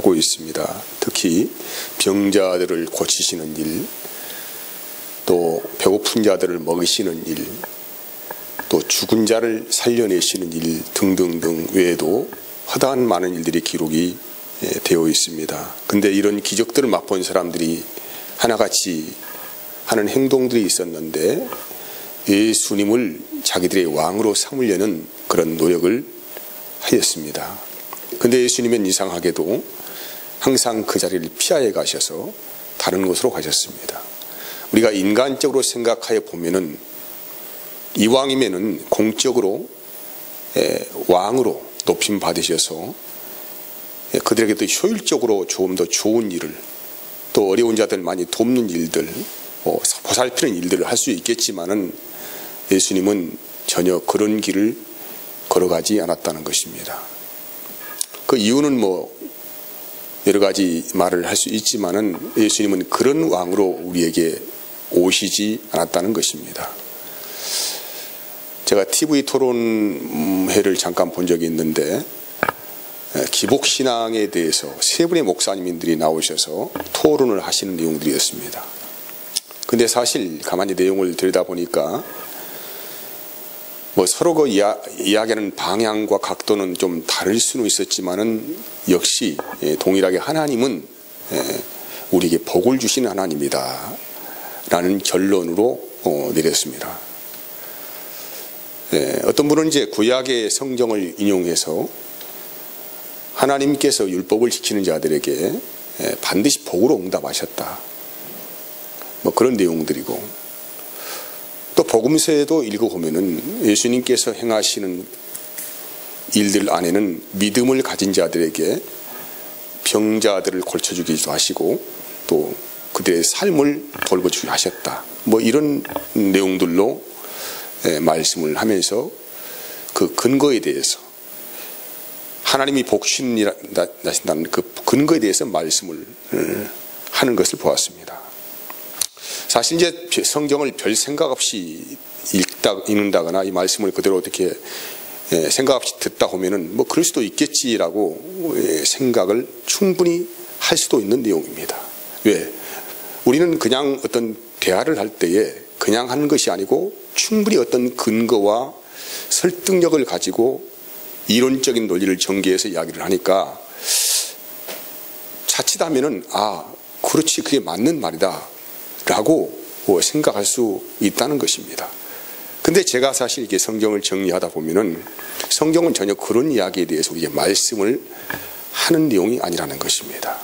하고 있습니다. 특히 병자들을 고치시는 일, 또 배고픈 자들을 먹이시는 일, 또 죽은 자를 살려내시는 일 등등등 외에도 허다한 많은 일들이 기록이 되어 있습니다. 근데 이런 기적들을 맛본 사람들이 하나같이 하는 행동들이 있었는데 예수님을 자기들의 왕으로 삼으려는 그런 노력을 하였습니다. 근데 예수님은 이상하게도 항상 그 자리를 피하여 가셔서 다른 곳으로 가셨습니다. 우리가 인간적으로 생각하여 보면은 이왕이면은 공적으로 왕으로 높임 받으셔서 그들에게 또 효율적으로 조금 더 좋은 일을, 또 어려운 자들 많이 돕는 일들, 보살피는 일들을 할 수 있겠지만은 예수님은 전혀 그런 길을 걸어가지 않았다는 것입니다. 그 이유는 여러 가지 말을 할 수 있지만은 예수님은 그런 왕으로 우리에게 오시지 않았다는 것입니다. 제가 TV 토론회를 잠깐 본 적이 있는데 기복신앙에 대해서 세 분의 목사님들이 나오셔서 토론을 하시는 내용들이었습니다. 근데 사실 가만히 내용을 들여다보니까 서로 그 이야기하는 방향과 각도는 좀 다를 수는 있었지만은 역시 동일하게 하나님은 우리에게 복을 주시는 하나님이다 라는 결론으로 내렸습니다. 어떤 분은 이제 구약의 성경을 인용해서 하나님께서 율법을 지키는 자들에게 반드시 복으로 응답하셨다, 그런 내용들이고, 또 복음서에도 읽어보면은 예수님께서 행하시는 일들 안에는 믿음을 가진 자들에게 병자들을 고쳐주기도 하시고 또 그들의 삶을 돌보주기도 하셨다, 이런 내용들로 말씀을 하면서 그 근거에 대해서, 하나님이 복신하신다는 그 근거에 대해서 말씀을 하는 것을 보았습니다. 사실 이제 성경을 별 생각 없이 읽는다거나 이 말씀을 그대로 어떻게 생각 없이 듣다 보면은 그럴 수도 있겠지라고 생각을 충분히 할 수도 있는 내용입니다. 왜? 우리는 그냥 어떤 대화를 할 때에 그냥 하는 것이 아니고 충분히 어떤 근거와 설득력을 가지고 이론적인 논리를 전개해서 이야기를 하니까 자칫하면은 그렇지, 그게 맞는 말이다 라고 생각할 수 있다는 것입니다. 근데 제가 사실 이게 성경을 정리하다 보면은 성경은 전혀 그런 이야기에 대해서 우리에게 말씀을 하는 내용이 아니라는 것입니다.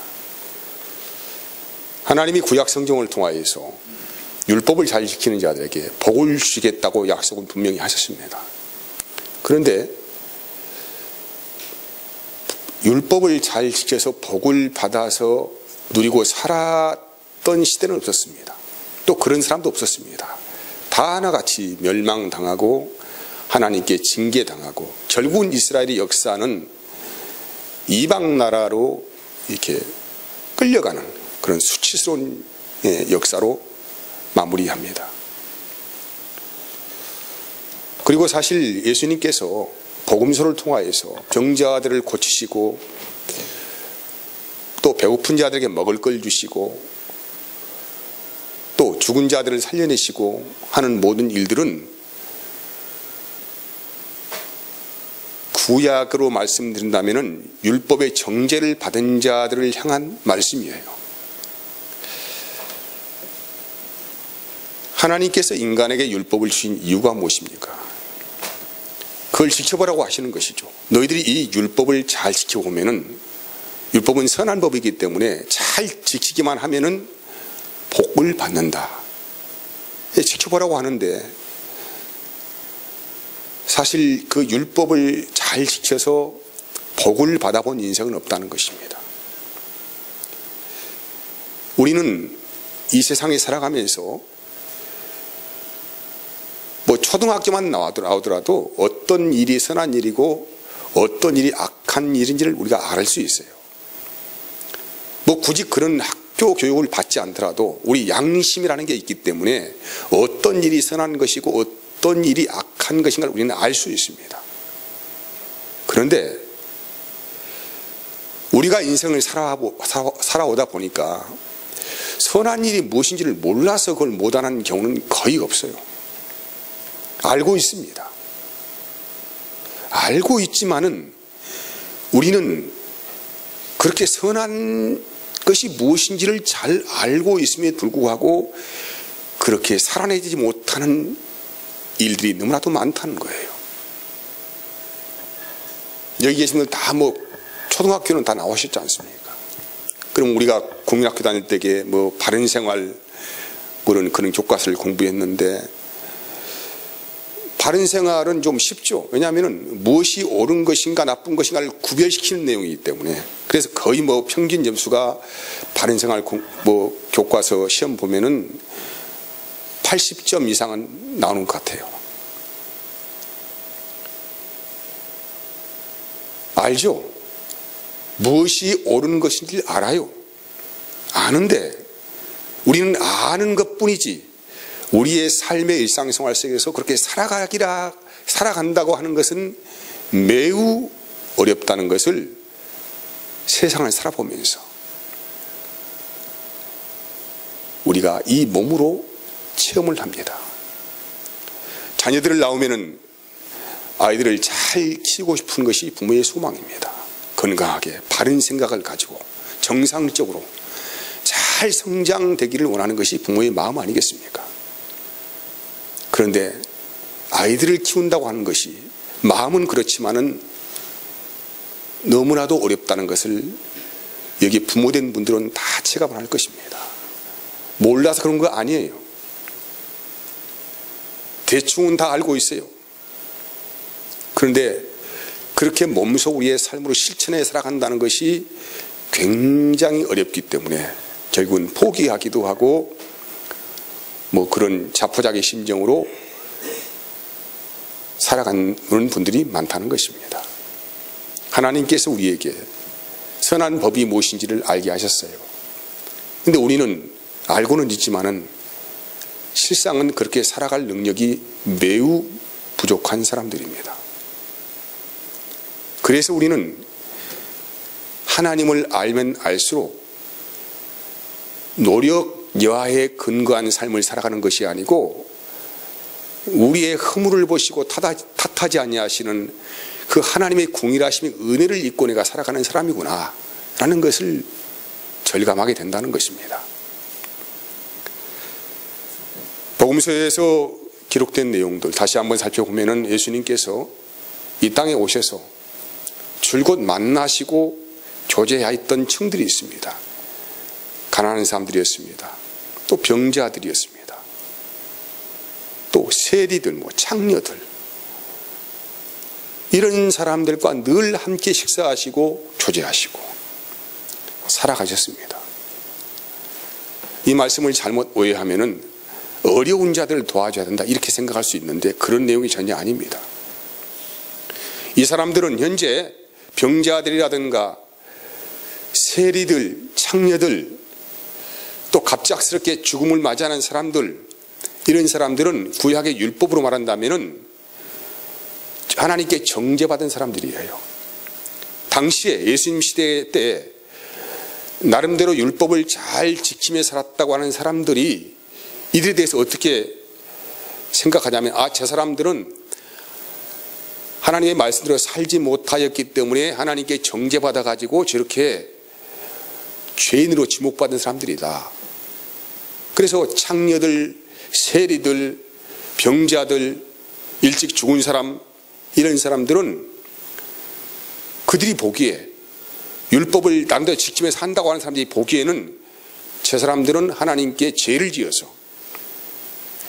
하나님이 구약 성경을 통하여서 율법을 잘 지키는 자들에게 복을 주시겠다고 약속은 분명히 하셨습니다. 그런데 율법을 잘 지켜서 복을 받아서 누리고 살았던 시대는 없었습니다. 또 그런 사람도 없었습니다. 다 하나같이 멸망당하고 하나님께 징계당하고 결국은 이스라엘의 역사는 이방 나라로 이렇게 끌려가는 그런 수치스러운 역사로 마무리합니다. 그리고 사실 예수님께서 복음서를 통하여서 병자들을 고치시고 또 배고픈 자들에게 먹을 걸 주시고 또 죽은 자들을 살려내시고 하는 모든 일들은 구약으로 말씀드린다면 율법의 정죄를 받은 자들을 향한 말씀이에요. 하나님께서 인간에게 율법을 주신 이유가 무엇입니까? 그걸 지켜보라고 하시는 것이죠. 너희들이 이 율법을 잘 지켜보면은, 율법은 선한 법이기 때문에 잘 지키기만 하면은 복을 받는다. 지켜보라고 하는데 사실 그 율법을 잘 지켜서 복을 받아본 인생은 없다는 것입니다. 우리는 이 세상에 살아가면서 초등학교만 나오더라도 어떤 일이 선한 일이고 어떤 일이 악한 일인지를 우리가 알 수 있어요. 굳이 그런 학교 교육을 받지 않더라도 우리 양심이라는 게 있기 때문에 어떤 일이 선한 것이고 어떤 일이 악한 것인가를 우리는 알 수 있습니다. 그런데 우리가 인생을 살아오다 보니까 선한 일이 무엇인지를 몰라서 그걸 못하는 경우는 거의 없어요. 알고 있습니다. 알고 있지만은 우리는 그렇게 선한 것이 무엇인지를 잘 알고 있음에 불구하고 그렇게 살아내지 못하는 일들이 너무나도 많다는 거예요. 여기 계신 분들 다 초등학교는 다 나오셨지 않습니까? 그럼 우리가 국민학교 다닐 때에 바른생활 그런 교과서를 공부했는데, 바른생활은 좀 쉽죠. 왜냐하면 무엇이 옳은 것인가 나쁜 것인가를 구별시키는 내용이기 때문에. 그래서 거의 평균 점수가 바른생활 교과서 시험 보면은 80점 이상은 나오는 것 같아요. 알죠? 무엇이 옳은 것인지 알아요. 아는데 우리는 아는 것뿐이지 우리의 삶의 일상생활 속에서 그렇게 살아간다고 하는 것은 매우 어렵다는 것을 세상을 살아보면서 우리가 이 몸으로 체험을 합니다. 자녀들을 낳으면은 아이들을 잘 키우고 싶은 것이 부모의 소망입니다. 건강하게 바른 생각을 가지고 정상적으로 잘 성장되기를 원하는 것이 부모의 마음 아니겠습니까? 그런데 아이들을 키운다고 하는 것이 마음은 그렇지만은 너무나도 어렵다는 것을 여기 부모된 분들은 다 체감을 할 것입니다. 몰라서 그런 거 아니에요. 대충은 다 알고 있어요. 그런데 그렇게 몸소 우리의 삶으로 실천해 살아간다는 것이 굉장히 어렵기 때문에 결국은 포기하기도 하고 그런 자포자기 심정으로 살아가는 분들이 많다는 것입니다. 하나님께서 우리에게 선한 법이 무엇인지를 알게 하셨어요. 그런데 우리는 알고는 있지만은 실상은 그렇게 살아갈 능력이 매우 부족한 사람들입니다. 그래서 우리는 하나님을 알면 알수록 노력 여하에 근거한 삶을 살아가는 것이 아니고 우리의 허물을 보시고 탓하지 아니하시는 그 하나님의 궁일하심의 은혜를 입고 내가 살아가는 사람이구나 라는 것을 절감하게 된다는 것입니다. 복음서에서 기록된 내용들 다시 한번 살펴보면 예수님께서 이 땅에 오셔서 줄곧 만나시고 교제하였던 층들이 있습니다. 가난한 사람들이었습니다. 또 병자들이었습니다. 또 세리들, 창녀들, 이런 사람들과 늘 함께 식사하시고 교제하시고 살아가셨습니다. 이 말씀을 잘못 오해하면은 어려운 자들을 도와줘야 된다 이렇게 생각할 수 있는데 그런 내용이 전혀 아닙니다. 이 사람들은 현재 병자들이라든가 세리들, 창녀들, 또 갑작스럽게 죽음을 맞이하는 사람들, 이런 사람들은 구약의 율법으로 말한다면은 하나님께 정죄받은 사람들이에요. 당시에 예수님 시대 때 나름대로 율법을 잘 지키며 살았다고 하는 사람들이 이들에 대해서 어떻게 생각하냐면 저 사람들은 하나님의 말씀대로 살지 못하였기 때문에 하나님께 정죄받아 가지고 저렇게 죄인으로 지목받은 사람들이다. 그래서 창녀들, 세리들, 병자들, 일찍 죽은 사람, 이런 사람들은 그들이 보기에 율법을 나름대로 지키며 산다고 하는 사람들이 보기에는 저 사람들은 하나님께 죄를 지어서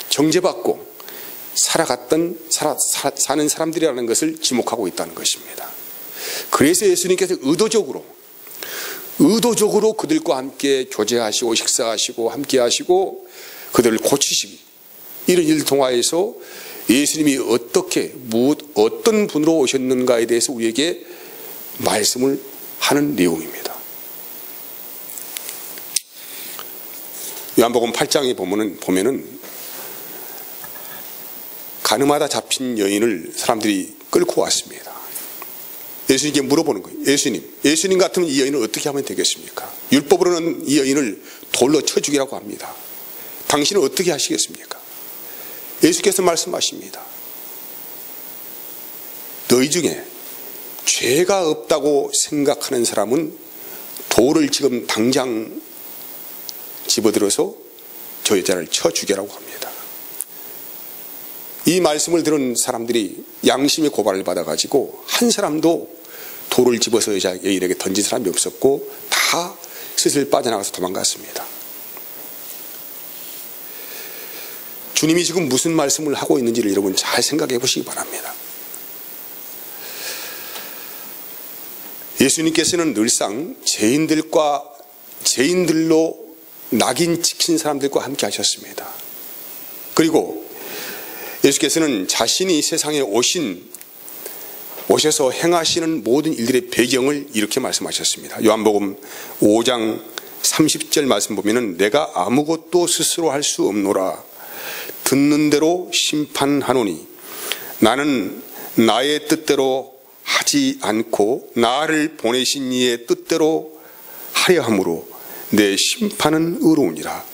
정죄받고 사는 사람들이라는 것을 지목하고 있다는 것입니다. 그래서 예수님께서 의도적으로 그들과 함께 교제하시고 식사하시고 함께 하시고 그들을 고치시기 이런 일을 통하여서 예수님이 어떤 분으로 오셨는가에 대해서 우리에게 말씀을 하는 내용입니다. 요한복음 8장에 보면은 가늠하다 잡힌 여인을 사람들이 끌고 왔습니다. 예수님께 물어보는 거예요. 예수님 같으면 이 여인을 어떻게 하면 되겠습니까? 율법으로는 이 여인을 돌로 쳐 죽이라고 합니다. 당신은 어떻게 하시겠습니까? 예수께서 말씀하십니다. 너희 중에 죄가 없다고 생각하는 사람은 돌을 지금 당장 집어들어서 저 여자를 쳐 죽이라고 합니다. 이 말씀을 들은 사람들이 양심의 고발을 받아가지고 한 사람도 돌을 집어서 여인에게 던진 사람이 없었고 다 슬슬 빠져나가서 도망갔습니다. 주님이 지금 무슨 말씀을 하고 있는지를 여러분 잘 생각해 보시기 바랍니다. 예수님께서는 늘상 죄인들로 낙인 찍힌 사람들과 함께 하셨습니다. 그리고 예수께서는 자신이 세상에 오셔서 행하시는 모든 일들의 배경을 이렇게 말씀하셨습니다. 요한복음 5장 30절 말씀 보면은 내가 아무것도 스스로 할 수 없노라. 듣는 대로 심판하노니 나는 나의 뜻대로 하지 않고 나를 보내신 이의 뜻대로 하려 함으로 내 심판은 의로우니라.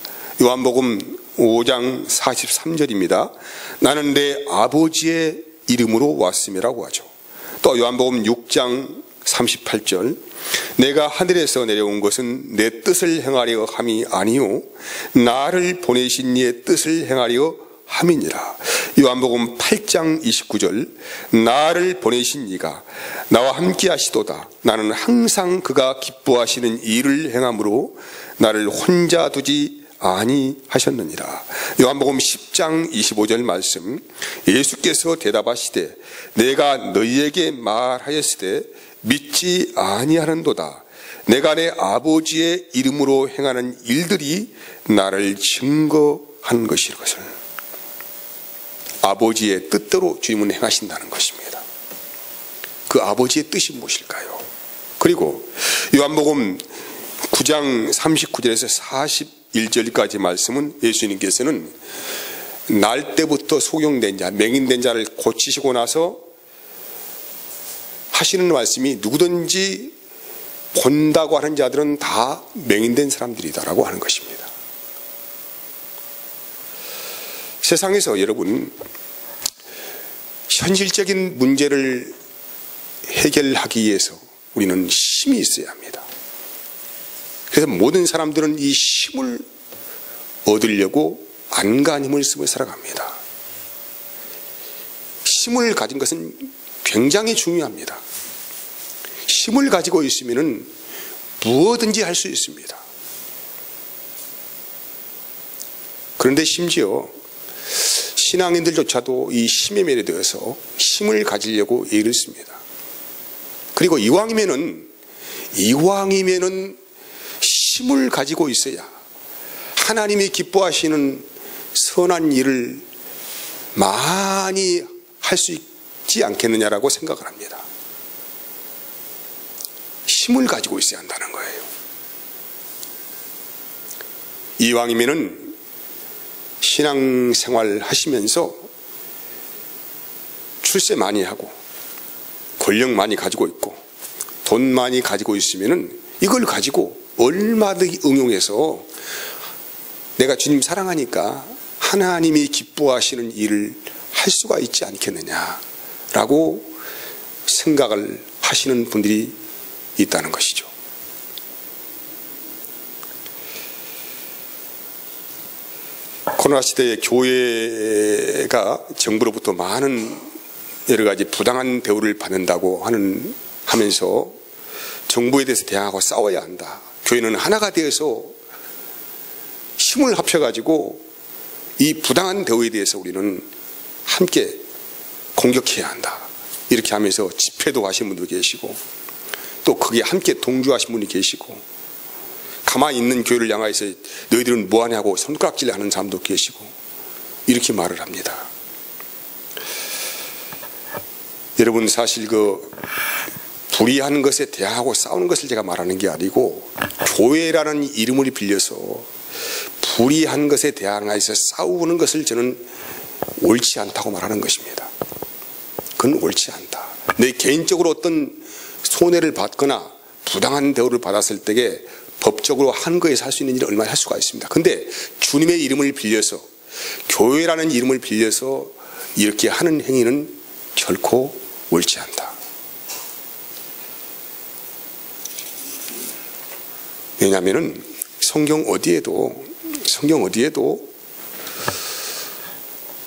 요한복음 5장 43절입니다. 나는 내 아버지의 이름으로 왔음이라고 하죠. 또 요한복음 6장 38절 내가 하늘에서 내려온 것은 내 뜻을 행하려 함이 아니요 나를 보내신 이의 뜻을 행하려 함이니라. 요한복음 8장 29절 나를 보내신 이가 나와 함께 하시도다. 나는 항상 그가 기뻐하시는 일을 행함으로 나를 혼자 두지 아니하셨느니라. 요한복음 10장 25절 말씀 예수께서 대답하시되 내가 너희에게 말하였으되 믿지 아니하는도다. 내가 내 아버지의 이름으로 행하는 일들이 나를 증거한 것이것을. 아버지의 뜻대로 주님은 행하신다는 것입니다. 그 아버지의 뜻이 무엇일까요? 그리고 요한복음 9장 39절에서 41절까지 말씀은 예수님께서는 날 때부터 소경된 자, 맹인된 자를 고치시고 나서 하시는 말씀이 누구든지 본다고 하는 자들은 다 맹인된 사람들이다라고 하는 것입니다. 세상에서 여러분 현실적인 문제를 해결하기 위해서 우리는 힘이 있어야 합니다. 그래서 모든 사람들은 이 힘을 얻으려고 안간 힘을 쓰고 살아갑니다. 힘을 가진 것은 굉장히 중요합니다. 힘을 가지고 있으면 무엇든지 할 수 있습니다. 그런데 심지어 신앙인들조차도 이 힘에 매료되어서 힘을 가지려고 애를 씁니다. 그리고 이왕이면은 힘을 가지고 있어야 하나님이 기뻐하시는 선한 일을 많이 할 수 있지 않겠느냐라고 생각을 합니다. 힘을 가지고 있어야 한다는 거예요. 이왕이면은 신앙생활 하시면서 출세 많이 하고 권력 많이 가지고 있고 돈 많이 가지고 있으면은 이걸 가지고 얼마든지 응용해서 내가 주님 사랑하니까 하나님이 기뻐하시는 일을 할 수가 있지 않겠느냐라고 생각을 하시는 분들이 있다는 것이죠. 코로나 시대에 교회가 정부로부터 많은 여러 가지 부당한 대우를 받는다고 하면서 정부에 대해서 대항하고 싸워야 한다. 교회는 하나가 되어서 힘을 합쳐가지고 이 부당한 대우에 대해서 우리는 함께 공격해야 한다. 이렇게 하면서 집회도 하신 분도 계시고 또 거기에 함께 동조하신 분이 계시고 가만히 있는 교회를 향해서 너희들은 뭐하냐고 손가락질 하는 사람도 계시고 이렇게 말을 합니다. 여러분 사실 불의한 것에 대항하고 싸우는 것을 제가 말하는 게 아니고 교회라는 이름을 빌려서 불의한 것에 대항해서 싸우는 것을 저는 옳지 않다고 말하는 것입니다. 그건 옳지 않다. 내 개인적으로 어떤 손해를 받거나 부당한 대우를 받았을 때에 법적으로 한 거에서 할 수 있는 일을 얼마나 할 수가 있습니다. 근데 주님의 이름을 빌려서, 교회라는 이름을 빌려서 이렇게 하는 행위는 결코 옳지 않다. 왜냐하면 성경 어디에도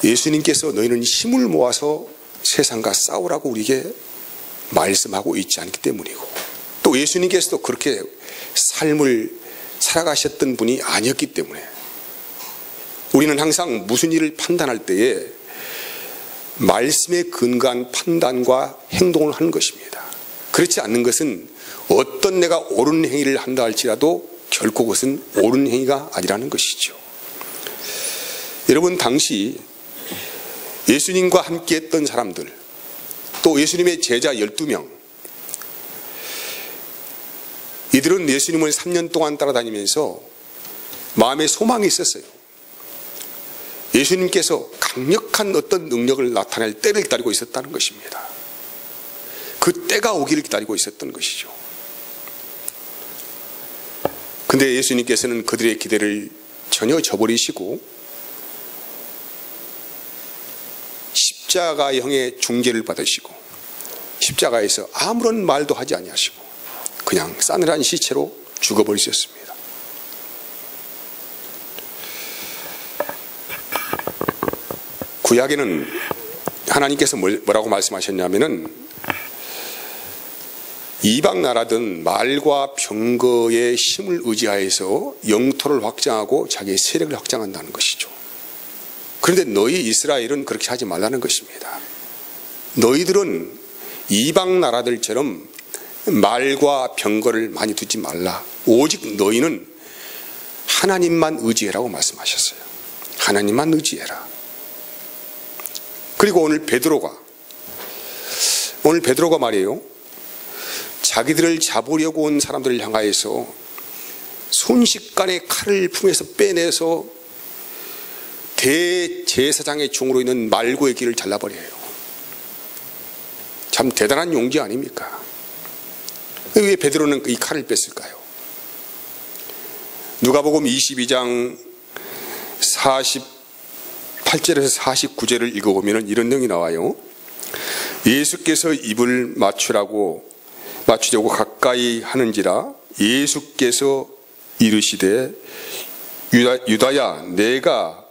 예수님께서 너희는 힘을 모아서 세상과 싸우라고 우리에게 말씀하고 있지 않기 때문이고, 또 예수님께서도 그렇게 삶을 살아가셨던 분이 아니었기 때문에 우리는 항상 무슨 일을 판단할 때에 말씀에 근거한 판단과 행동을 하는 것입니다. 그렇지 않는 것은 어떤 내가 옳은 행위를 한다 할지라도 결코 그것은 옳은 행위가 아니라는 것이죠. 여러분, 당시 예수님과 함께 했던 사람들, 또 예수님의 제자 12명, 이들은 예수님을 3년 동안 따라다니면서 마음에 소망이 있었어요. 예수님께서 강력한 어떤 능력을 나타낼 때를 기다리고 있었다는 것입니다. 그 때가 오기를 기다리고 있었던 것이죠. 근데 예수님께서는 그들의 기대를 전혀 저버리시고 십자가형의 중죄를 받으시고 십자가에서 아무런 말도 하지 아니하시고 그냥 싸늘한 시체로 죽어버리셨습니다. 구약에는 하나님께서 뭐라고 말씀하셨냐면은 이방 나라든 말과 병거의 힘을 의지하여서 영토를 확장하고 자기의 세력을 확장한다는 것이죠. 그런데 너희 이스라엘은 그렇게 하지 말라는 것입니다. 너희들은 이방 나라들처럼 말과 병거를 많이 두지 말라. 오직 너희는 하나님만 의지해라고 말씀하셨어요. 하나님만 의지해라. 그리고 오늘 베드로가 말이에요, 자기들을 잡으려고 온 사람들을 향하여서 순식간에 칼을 품에서 빼내서 대제사장의 종으로 있는 말고의 귀를 잘라버려요. 참 대단한 용기 아닙니까? 왜 베드로는 이 칼을 뺐을까요? 누가복음 22장 48절에서 49절을 읽어보면 이런 내용이 나와요. 예수께서 입을 맞추려고 가까이 하는지라 예수께서 이르시되 유다야 내가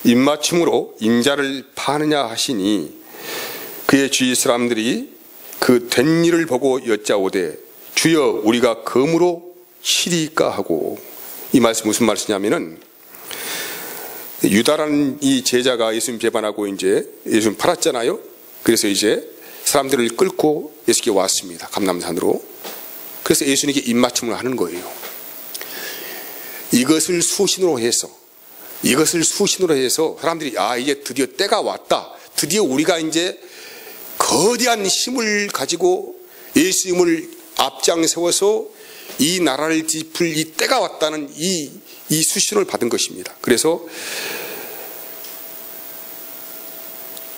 입맞춤으로 인자를 파느냐 하시니 그의 주위 사람들이 그 된 일을 보고 여짜오되 주여 우리가 검으로 치리까 하고. 이 말씀 무슨 말씀이냐면은 유다라는 이 제자가 예수님 배반하고 이제 예수님 팔았잖아요. 그래서 이제 사람들을 끌고 예수께 왔습니다. 감람산으로. 그래서 예수님께 입맞춤을 하는 거예요. 이것을 수신으로 해서 사람들이 이제 드디어 때가 왔다. 드디어 우리가 이제 거대한 힘을 가지고 예수님을 앞장 세워서 이 나라를 뒤집을 이 때가 왔다는 이 수신을 받은 것입니다. 그래서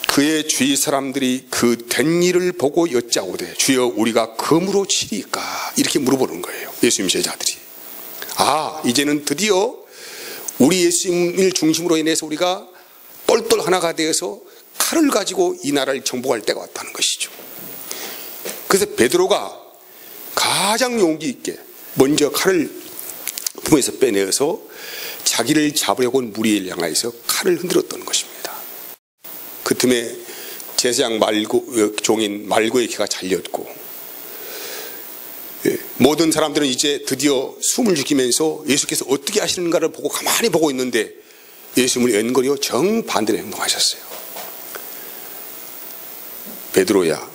그의 주위 사람들이 그 된 일을 보고 여짜오되 주여 우리가 검으로 치리까 이렇게 물어보는 거예요. 예수님 제자들이. 이제는 드디어 우리 예수님을 중심으로 인해서 우리가 똘똘 하나가 되어서 칼을 가지고 이 나라를 정복할 때가 왔다는 것이죠. 그래서 베드로가 가장 용기 있게 먼저 칼을 품에서 빼내어서 자기를 잡으려고 온 무리를 향하여서 칼을 흔들었던 것입니다. 그 틈에 제사장 종인 말고의 귀가 잘렸고, 모든 사람들은 이제 드디어 숨을 죽이면서 예수께서 어떻게 하시는가를 보고 가만히 보고 있는데 예수님을 연거리어 정반대로 행동하셨어요. 베드로야,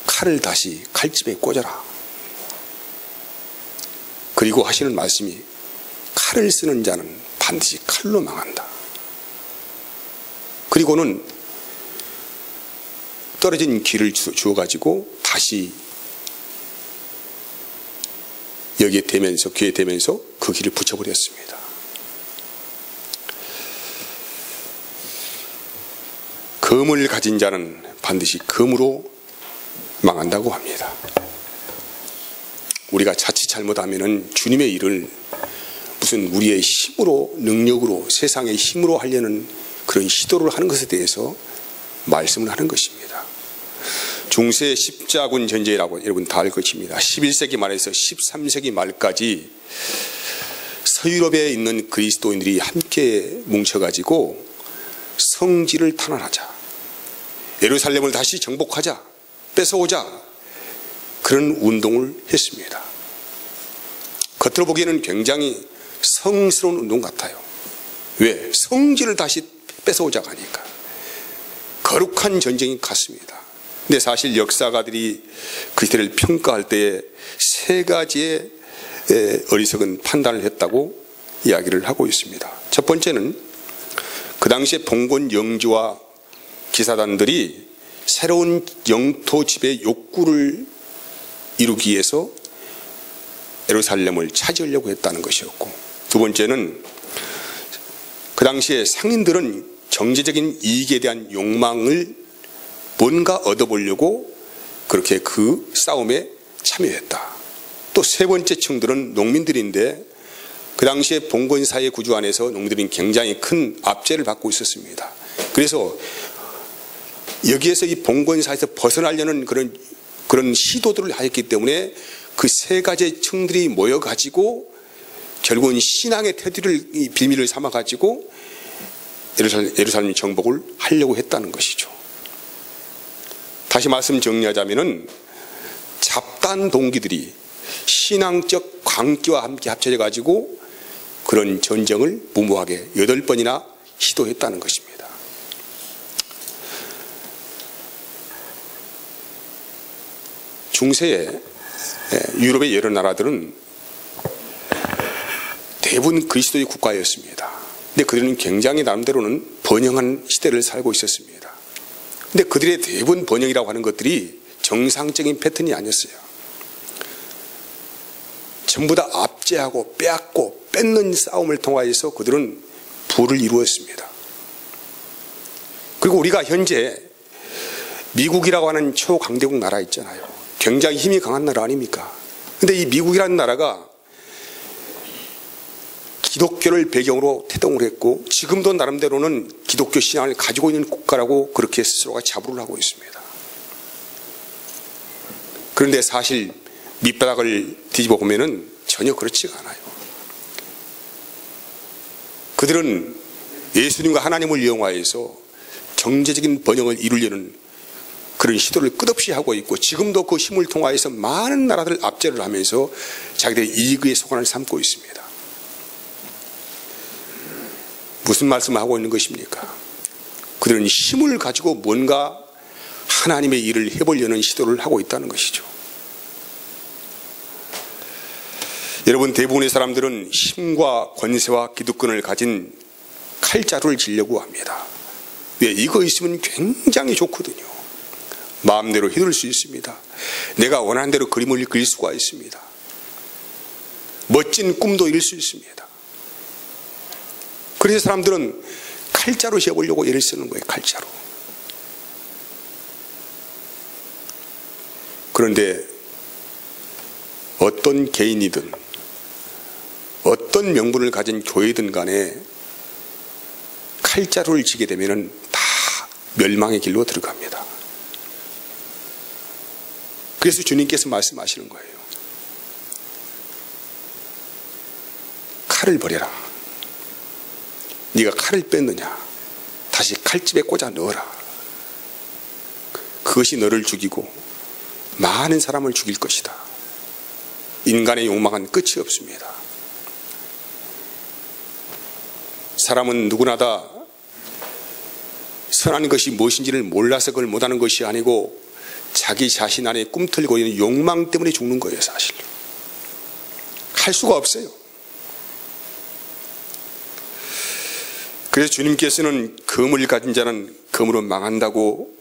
칼을 다시 칼집에 꽂아라. 그리고 하시는 말씀이 칼을 쓰는 자는 반드시 칼로 망한다. 그리고는 떨어진 귀를 주워가지고 다시 여기에 대면서 귀에 대면서 그 귀를 붙여버렸습니다. 검을 가진 자는 반드시 검으로 망한다고 합니다. 우리가 자칫 잘못하면 주님의 일을 무슨 우리의 힘으로, 능력으로, 세상의 힘으로 하려는 그런 시도를 하는 것에 대해서 말씀을 하는 것입니다. 중세 십자군 전쟁이라고 여러분 다 알 것입니다. 11세기 말에서 13세기 말까지 서유럽에 있는 그리스도인들이 함께 뭉쳐가지고 성지를 탄환하자, 예루살렘을 다시 정복하자, 뺏어오자, 그런 운동을 했습니다. 겉으로 보기에는 굉장히 성스러운 운동 같아요. 왜? 성지를 다시 뺏어오자고 하니까. 거룩한 전쟁이 같습니다. 근데 사실 역사가들이 그 시대를 평가할 때에 세 가지의 어리석은 판단을 했다고 이야기를 하고 있습니다. 첫 번째는 그 당시에 봉건 영주와 기사단들이 새로운 영토 지배 욕구를 이루기 위해서 예루살렘을 차지하려고 했다는 것이었고, 두 번째는 그 당시에 상인들은 경제적인 이익에 대한 욕망을 뭔가 얻어보려고 그렇게 그 싸움에 참여했다. 또 세 번째 층들은 농민들인데 그 당시에 봉건사회 구조 안에서 농민들은 굉장히 큰 압제를 받고 있었습니다. 그래서 여기에서 이 봉건사에서 벗어나려는 그런 시도들을 하였기 때문에 그 세 가지 층들이 모여가지고 결국은 신앙의 태도를 비밀을 삼아가지고 예루살렘 정복을 하려고 했다는 것이죠. 다시 말씀 정리하자면은 잡다한 동기들이 신앙적 광기와 함께 합쳐져 가지고 그런 전쟁을 무모하게 8번이나 시도했다는 것입니다. 중세에 유럽의 여러 나라들은 대부분 그리스도의 국가였습니다. 근데 그들은 굉장히 나름대로는 번영한 시대를 살고 있었습니다. 근데 그들의 대부분 번영이라고 하는 것들이 정상적인 패턴이 아니었어요. 전부 다 압제하고 빼앗고 뺏는 싸움을 통하여서 그들은 부를 이루었습니다. 그리고 우리가 현재 미국이라고 하는 초강대국 나라 있잖아요. 굉장히 힘이 강한 나라 아닙니까? 근데 이 미국이라는 나라가 기독교를 배경으로 태동을 했고 지금도 나름대로는 기독교 신앙을 가지고 있는 국가라고 그렇게 스스로가 자부를 하고 있습니다. 그런데 사실 밑바닥을 뒤집어 보면은 전혀 그렇지가 않아요. 그들은 예수님과 하나님을 이용하여서 경제적인 번영을 이루려는 그런 시도를 끝없이 하고 있고 지금도 그 힘을 통하여서 많은 나라들 압제를 하면서 자기들의 이익의 소관을 삼고 있습니다. 무슨 말씀을 하고 있는 것입니까? 그들은 힘을 가지고 뭔가 하나님의 일을 해보려는 시도를 하고 있다는 것이죠. 여러분, 대부분의 사람들은 힘과 권세와 기득권을 가진 칼자루를 지려고 합니다. 왜? 이거 있으면 굉장히 좋거든요. 마음대로 휘둘 수 있습니다. 내가 원하는 대로 그림을 그릴 수가 있습니다. 멋진 꿈도 이룰 수 있습니다. 그래서 사람들은 칼자루 씌워보려고 애를 쓰는 거예요. 칼자루. 그런데 어떤 개인이든 어떤 명분을 가진 교회든 간에 칼자루를 지게 되면 다 멸망의 길로 들어갑니다. 그래서 주님께서 말씀하시는 거예요. 칼을 버려라. 네가 칼을 뺐느냐? 다시 칼집에 꽂아 넣어라. 그것이 너를 죽이고 많은 사람을 죽일 것이다. 인간의 욕망은 끝이 없습니다. 사람은 누구나 다 선한 것이 무엇인지를 몰라서 그걸 못하는 것이 아니고 자기 자신 안에 꿈틀고 있는 욕망 때문에 죽는 거예요. 사실 할 수가 없어요. 그래서 주님께서는 검을 가진 자는 검으로 망한다고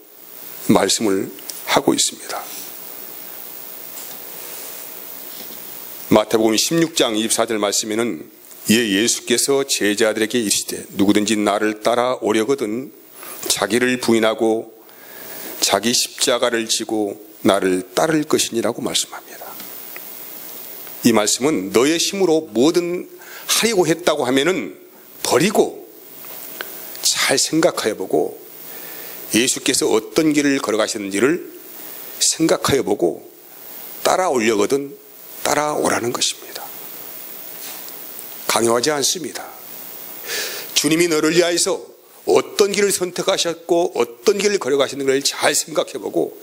말씀을 하고 있습니다. 마태복음 16장 24절 말씀에는 예수께서 제자들에게 이르시되 누구든지 나를 따라 오려거든 자기를 부인하고 자기 십자가를 지고 나를 따를 것이니라고 말씀합니다. 이 말씀은 너의 힘으로 뭐든 하려고 했다고 하면은 버리고 잘 생각하여 보고 예수께서 어떤 길을 걸어가셨는지를 생각하여 보고 따라오려거든 따라오라는 것입니다. 강요하지 않습니다. 주님이 너를 위하여서 어떤 길을 선택하셨고 어떤 길을 걸어가시는 걸 잘 생각해 보고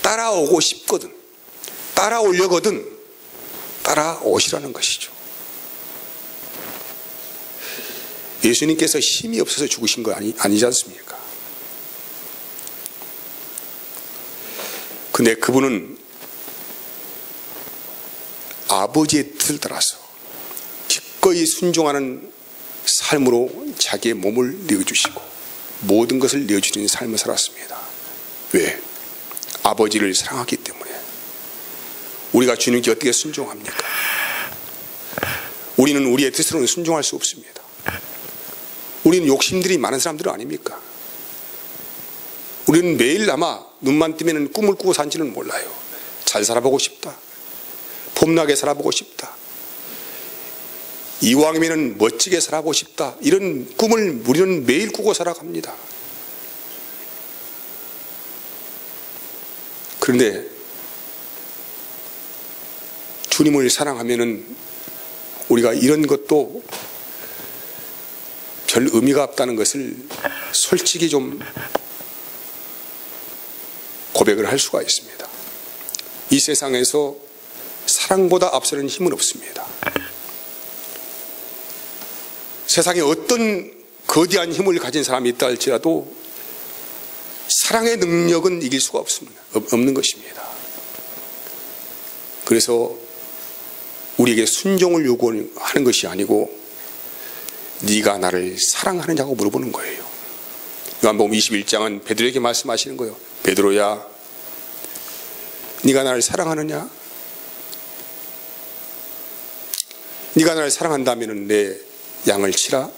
따라오고 싶거든 따라오려거든 따라오시라는 것이죠. 예수님께서 힘이 없어서 죽으신 거 아니지 않습니까? 근데 그분은 아버지의 뜻을 따라서 기꺼이 순종하는 삶으로 자기의 몸을 내어주시고 모든 것을 내어주는 삶을 살았습니다. 왜? 아버지를 사랑하기 때문에. 우리가 주님께 어떻게 순종합니까? 우리는 우리의 뜻으로는 순종할 수 없습니다. 우리는 욕심들이 많은 사람들은 아닙니까? 우리는 매일 아마 눈만 뜨면 꿈을 꾸고 산지는 몰라요. 잘 살아보고 싶다. 폼나게 살아보고 싶다. 이왕이면 멋지게 살아보고 싶다. 이런 꿈을 우리는 매일 꾸고 살아갑니다. 그런데 주님을 사랑하면은 우리가 이런 것도 별 의미가 없다는 것을 솔직히 좀 고백을 할 수가 있습니다. 이 세상에서 사랑보다 앞서는 힘은 없습니다. 세상에 어떤 거대한 힘을 가진 사람이 있다 할지라도 사랑의 능력은 이길 수가 없는 것입니다. 그래서 우리에게 순종을 요구하는 것이 아니고 네가 나를 사랑하느냐고 물어보는 거예요. 요한복음 21장은 베드로에게 말씀하시는 거예요. 베드로야, 네가 나를 사랑하느냐? 네가 나를 사랑한다면 내 양을 치라.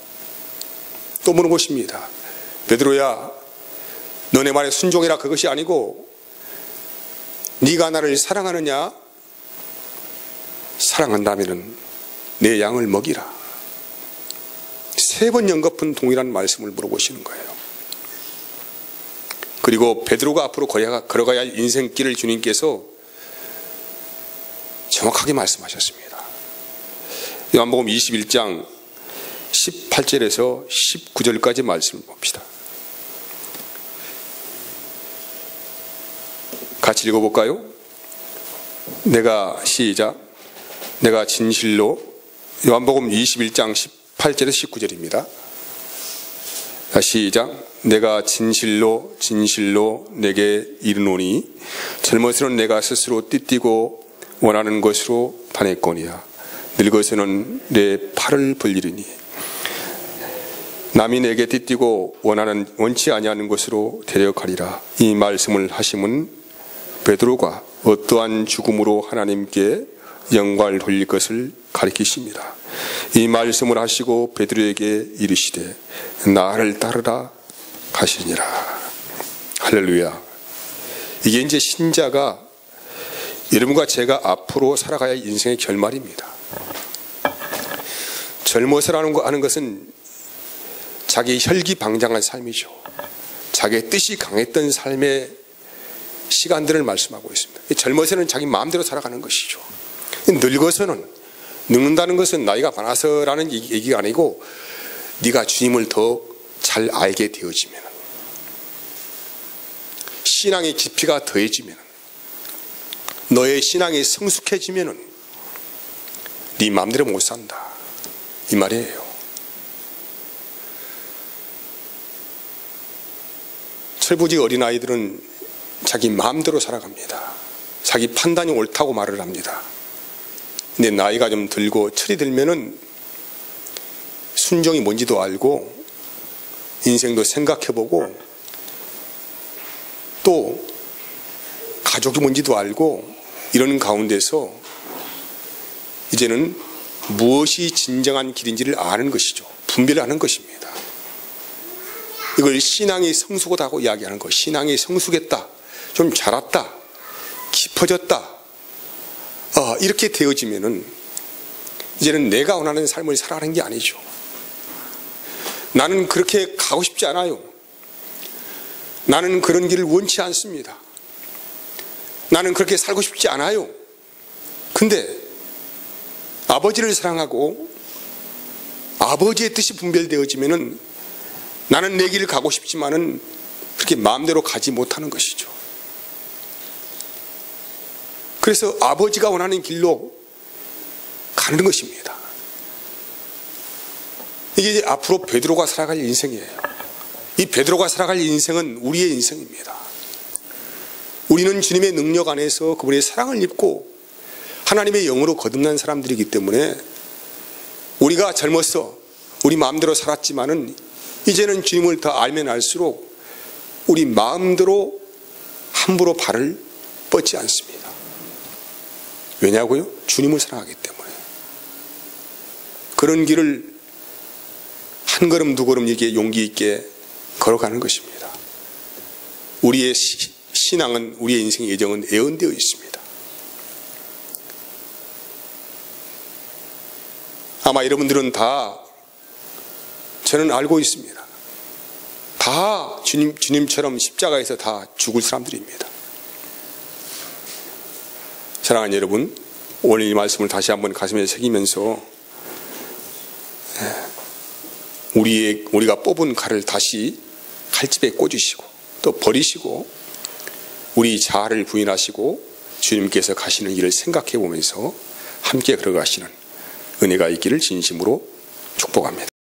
또 물어보십니다. 베드로야, 너네 말에 순종해라. 그것이 아니고 네가 나를 사랑하느냐? 사랑한다면 내 양을 먹이라. 3번 연거푸 동일한 말씀을 물어보시는 거예요. 그리고 베드로가 앞으로 걸어가야 할 인생길을 주님께서 정확하게 말씀하셨습니다. 요한복음 21장 18절에서 19절까지 말씀을 봅시다. 같이 읽어볼까요? 시작. 내가 진실로, 요한복음 21장 18절에서 19절입니다. 시작. 내가 진실로 진실로 내게 이르노니 젊어서는 내가 스스로 띠띠고 원하는 것으로 다녔거니와 늙어서는 내 팔을 벌리리니 남이 내게 띠띠고 원치 아니하는 것으로 데려가리라. 이 말씀을 하심은 베드로가 어떠한 죽음으로 하나님께 영광을 돌릴 것을 가리키십니다. 이 말씀을 하시고 베드로에게 이르시되 나를 따르라 하시니라. 할렐루야. 이게 이제 신자가 여러분과 제가 앞으로 살아가야 할 인생의 결말입니다. 젊어서라는 거 하는 것은 자기 혈기방장한 삶이죠. 자기의 뜻이 강했던 삶의 시간들을 말씀하고 있습니다. 젊어서는 자기 마음대로 살아가는 것이죠. 늙어서는, 늙는다는 것은 나이가 많아서라는 얘기가 아니고 네가 주님을 더 잘 알게 되어지면, 신앙의 깊이가 더해지면, 너의 신앙이 성숙해지면 네 마음대로 못 산다, 이 말이에요. 철부지 어린아이들은 자기 마음대로 살아갑니다. 자기 판단이 옳다고 말을 합니다. 근데 나이가 좀 들고 철이 들면은 순종이 뭔지도 알고 인생도 생각해보고 또 가족이 뭔지도 알고 이러는 가운데서 이제는 무엇이 진정한 길인지를 아는 것이죠. 분별을 하는 것입니다. 이걸 신앙이 성숙하다고 이야기하는 거. 신앙이 성숙했다, 좀 자랐다, 깊어졌다, 이렇게 되어지면은 이제는 내가 원하는 삶을 살아가는 게 아니죠. 나는 그렇게 가고 싶지 않아요. 나는 그런 길을 원치 않습니다. 나는 그렇게 살고 싶지 않아요. 근데 아버지를 사랑하고 아버지의 뜻이 분별되어지면은 나는 내 길을 가고 싶지만은 그렇게 마음대로 가지 못하는 것이죠. 그래서 아버지가 원하는 길로 가는 것입니다. 이게 이제 앞으로 베드로가 살아갈 인생이에요. 이 베드로가 살아갈 인생은 우리의 인생입니다. 우리는 주님의 능력 안에서 그분의 사랑을 입고 하나님의 영으로 거듭난 사람들이기 때문에 우리가 젊어서 우리 마음대로 살았지만은 이제는 주님을 더 알면 알수록 우리 마음대로 함부로 발을 뻗지 않습니다. 왜냐고요? 주님을 사랑하기 때문에. 그런 길을 한 걸음 두 걸음 이렇게 용기 있게 걸어가는 것입니다. 우리의 신앙은, 우리의 인생의 예정은 예언되어 있습니다. 아마 여러분들은 다 저는 알고 있습니다. 다 주님처럼 십자가에서 다 죽을 사람들입니다. 사랑하는 여러분, 오늘 이 말씀을 다시 한번 가슴에 새기면서 우리가 뽑은 칼을 다시 칼집에 꽂으시고 또 버리시고 우리 자아를 부인하시고 주님께서 가시는 길을 생각해 보면서 함께 걸어가시는 은혜가 있기를 진심으로 축복합니다.